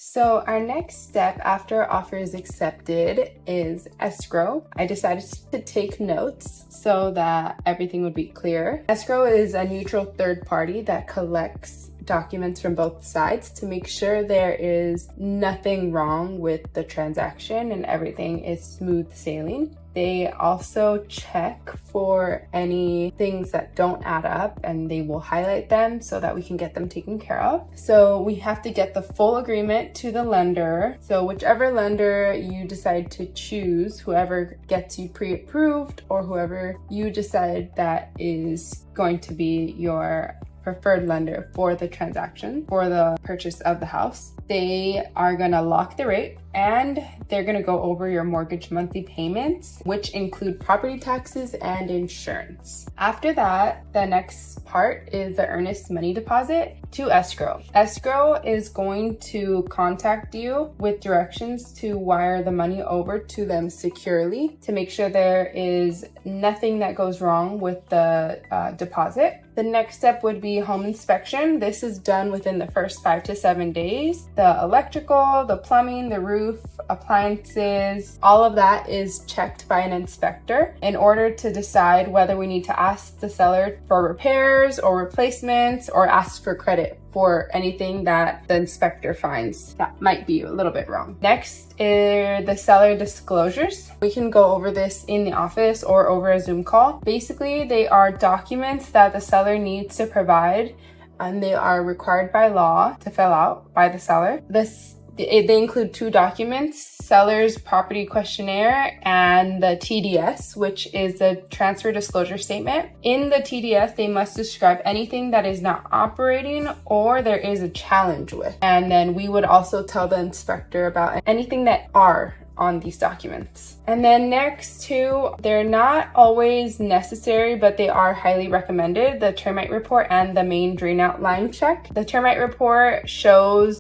So our next step after offer is accepted is escrow. I decided to take notes so that everything would be clear. Escrow is a neutral third party that collects documents from both sides to make sure there is nothing wrong with the transaction and everything is smooth sailing. They also check for any things that don't add up and they will highlight them so that we can get them taken care of. So we have to get the full agreement to the lender. So whichever lender you decide to choose, whoever gets you pre-approved or whoever you decide that is going to be your preferred lender for the transaction, for the purchase of the house, they are going to lock the rate and they're going to go over your mortgage monthly payments, which include property taxes and insurance. After that, the next part is the earnest money deposit to escrow. Escrow is going to contact you with directions to wire the money over to them securely to make sure there is nothing that goes wrong with the deposit. The next step would be home inspection. This is done within the first 5 to 7 days. The electrical, the plumbing, the roof, appliances, all of that is checked by an inspector in order to decide whether we need to ask the seller for repairs or replacements or ask for credit for anything that the inspector finds that might be a little bit wrong. Next is the seller disclosures. We can go over this in the office or over a Zoom call. Basically, they are documents that the seller needs to provide and they are required by law to fill out by the seller. They include 2 documents, seller's property questionnaire and the TDS, which is the transfer disclosure statement. In the TDS, they must describe anything that is not operating or there is a challenge with. And then we would also tell the inspector about anything that are on these documents. And then next 2, they're not always necessary, but they are highly recommended, the termite report and the main drain out line check. The termite report shows